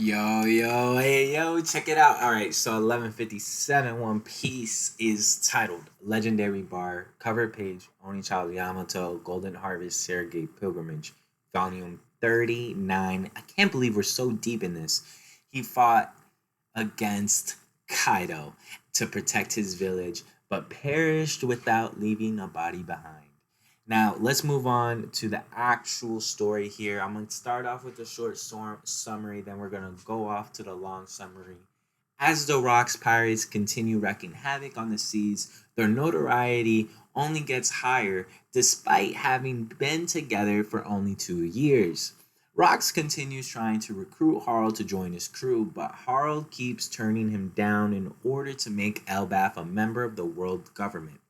Yo, yo, hey, yo, check it out. All right, so 1157 One Piece is titled Legendary Bar, cover page, Onichild Yamato, Golden Harvest, Sergei Pilgrimage, volume 39. I can't believe we're so deep in this. He fought against Kaido to protect his village, but perished without leaving a body behind. Now, let's move on to the actual story here. I'm going to start off with a short summary, then we're going to go off to the long summary. As the Rocks pirates continue wreaking havoc on the seas, their notoriety only gets higher despite having been together for only 2 years. Rocks continues trying to recruit Harl to join his crew, but Harl keeps turning him down in order to make Elbaf a member of the world government.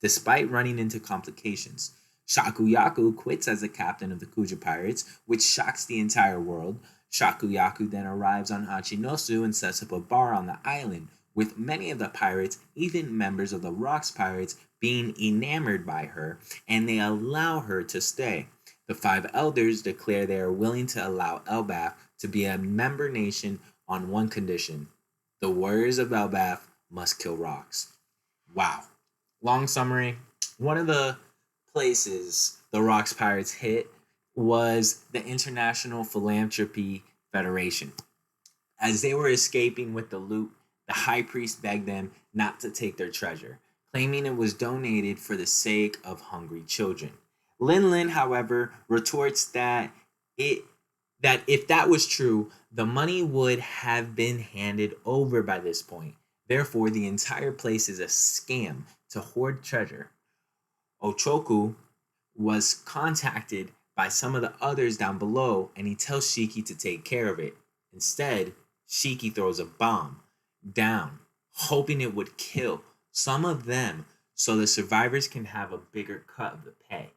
Despite running into complications, Shakuyaku quits as the captain of the Kuja pirates, which shocks the entire world. Shakuyaku then arrives on Hachinosu and sets up a bar on the island, with many of the pirates, even members of the Rocks pirates, being enamored by her, and they allow her to stay. The five elders declare they are willing to allow Elbaf to be a member nation on one condition: the warriors of Elbaf must kill Rocks. Wow. Long summary. One of the places the Rocks Pirates hit was the International Philanthropy Federation. As they were escaping with the loot, the high priest begged them not to take their treasure, claiming it was donated for the sake of hungry children. Lin Lin, however, retorts it that if that was true, the money would have been handed over by this point. Therefore, the entire place is a scam to hoard treasure. Ochoku was contacted by some of the others down below, and he tells Shiki to take care of it. Instead, Shiki throws a bomb down, hoping it would kill some of them so the survivors can have a bigger cut of the pay.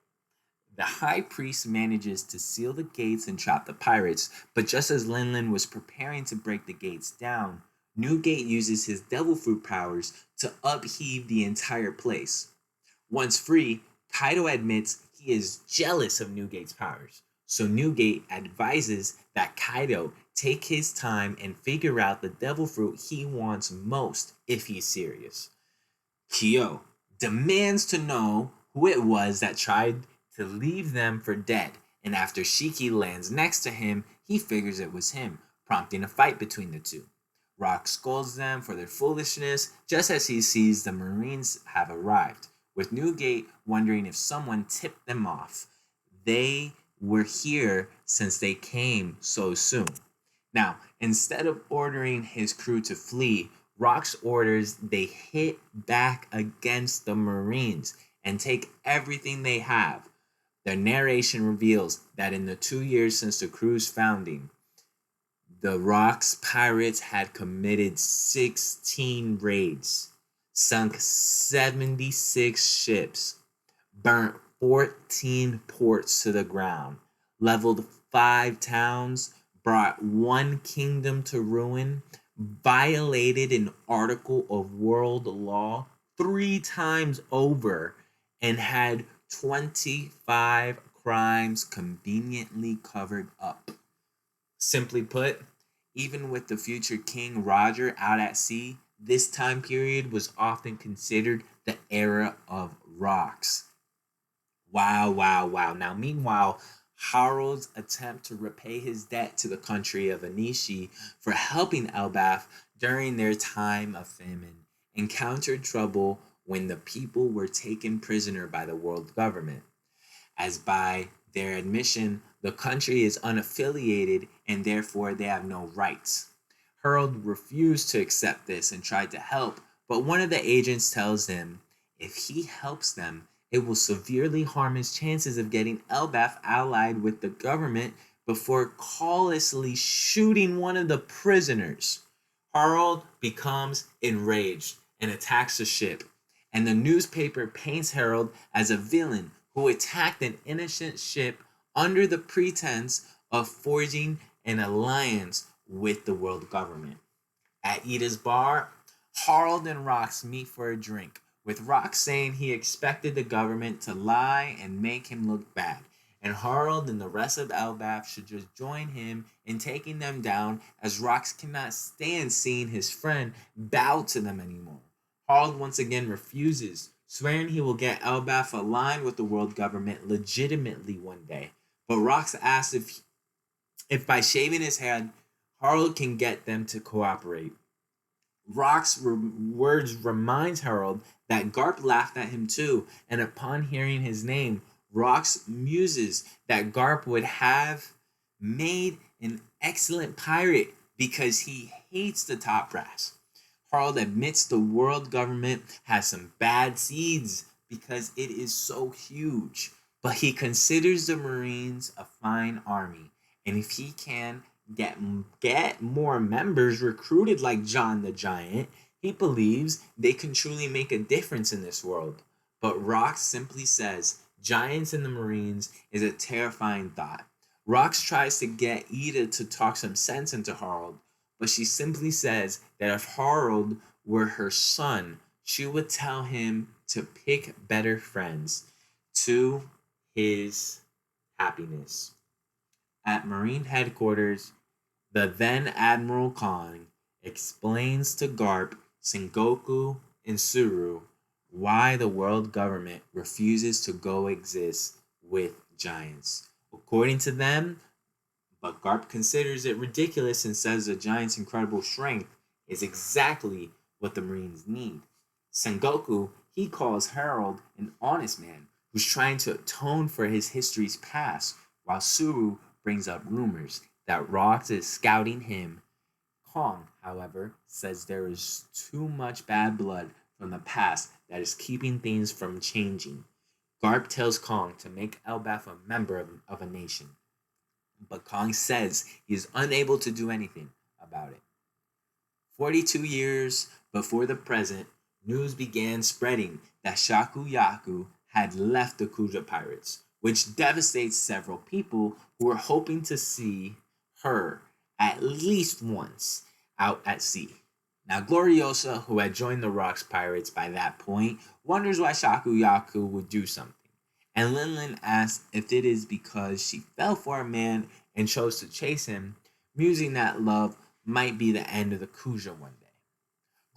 The high priest manages to seal the gates and trap the pirates, but just as Lin Lin was preparing to break the gates down, Newgate uses his devil fruit powers to upheave the entire place. Once free, Kaido admits he is jealous of Newgate's powers, so Newgate advises that Kaido take his time and figure out the devil fruit he wants most if he's serious. Kyo demands to know who it was that tried to leave them for dead, and after Shiki lands next to him, he figures it was him, prompting a fight between the two. Rock scolds them for their foolishness just as he sees the Marines have arrived, with Newgate wondering if someone tipped them off. They were here since they came so soon. Now, instead of ordering his crew to flee, Rock's orders they hit back against the Marines and take everything they have. The narration reveals that in the 2 years since the crew's founding, the Rocks pirates had committed 16 raids, sunk 76 ships, burnt 14 ports to the ground, leveled 5 towns, brought one kingdom to ruin, violated an article of world law 3 times over, and had 25 crimes conveniently covered up. Simply put, even with the future King Roger out at sea, this time period was often considered the era of rocks. Wow, wow, wow. Now, meanwhile, Harold's attempt to repay his debt to the country of Anishi for helping Elbaf during their time of famine encountered trouble when the people were taken prisoner by the world government, as by their admission, the country is unaffiliated and therefore they have no rights. Harold refused to accept this and tried to help, but one of the agents tells him if he helps them, it will severely harm his chances of getting Elbaf allied with the government before callously shooting one of the prisoners. Harold becomes enraged and attacks the ship, and the newspaper paints Harold as a villain who attacked an innocent ship under the pretense of forging an alliance with the world government. At Ida's bar, Harold and Rox meet for a drink, with Rox saying he expected the government to lie and make him look bad, and Harold and the rest of Elbaf should just join him in taking them down, as Rox cannot stand seeing his friend bow to them anymore. Harold once again refuses, swearing he will get Elbaf aligned with the world government legitimately one day. But Rox asks if by shaving his head, Harold can get them to cooperate. Rock's words reminds Harold that Garp laughed at him too, and upon hearing his name, Rox muses that Garp would have made an excellent pirate because he hates the top brass. Harold admits the world government has some bad seeds because it is so huge, but he considers the Marines a fine army, and if he can get more members recruited like John the Giant, he believes they can truly make a difference in this world. But Rox simply says giants in the Marines is a terrifying thought. Rox tries to get Eda to talk some sense into Harold, but she simply says that if Harold were her son, she would tell him to pick better friends to his happiness. At Marine headquarters, the then Admiral Kong explains to Garp, Sengoku, and Suru why the world government refuses to coexist with giants. According to them, but Garp considers it ridiculous and says the giant's incredible strength is exactly what the Marines need. Sengoku, he calls Harold an honest man who's trying to atone for his history's past, while Suru brings up rumors that Rox is scouting him. Kong, however, says there is too much bad blood from the past that is keeping things from changing. Garp tells Kong to make Elbaf a member of a nation, but Kong says he is unable to do anything about it. 42 years before the present, news began spreading that Shakuyaku had left the Kuja pirates, which devastates several people who were hoping to see her at least once out at sea. Now, Gloriosa, who had joined the Rox Pirates by that point, wonders why Shakuyaku would do something. And Linlin asks if it is because she fell for a man and chose to chase him, musing that love might be the end of the Kuja one day.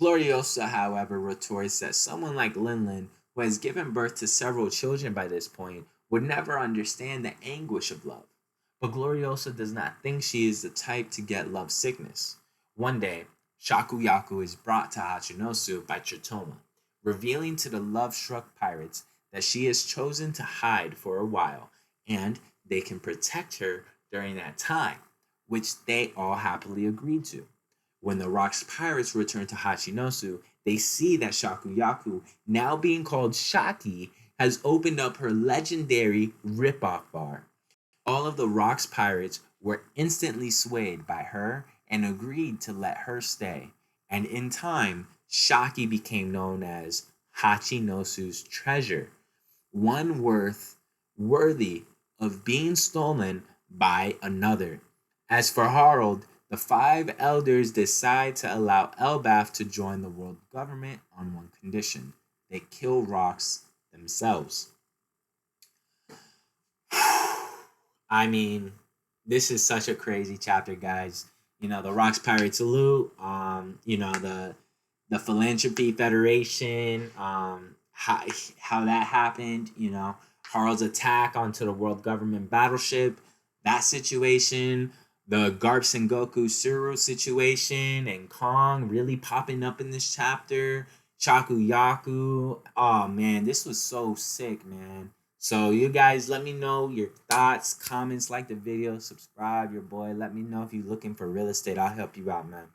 Gloriosa, however, retorts that someone like Linlin, who has given birth to several children by this point, would never understand the anguish of love. But Gloriosa does not think she is the type to get love sickness. One day, Shakuyaku is brought to Hachinosu by Tritoma, revealing to the love-struck pirates that she has chosen to hide for a while, and they can protect her during that time, which they all happily agreed to. When the Rox pirates return to Hachinosu, they see that Shakuyaku, now being called Shaki, has opened up her legendary rip-off bar. All of the Rox pirates were instantly swayed by her and agreed to let her stay. And in time, Shaki became known as Hachinosu's treasure, one worthy of being stolen by another. As for Harold, the 5 elders decide to allow Elbaf to join the world government on one condition: they kill Rox themselves. I mean, this is such a crazy chapter, guys. You know, the Rox Pirate Salute, the Philanthropy Federation, how that happened, Harold's attack onto the world government battleship, that situation, the Garp Sengoku Suru situation, and Kong really popping up in this chapter, Shakuyaku. Oh man, this was so sick, man. So you guys, let me know your thoughts, comments, like the video, subscribe, your boy. Let me know if you're looking for real estate. I'll help you out, man.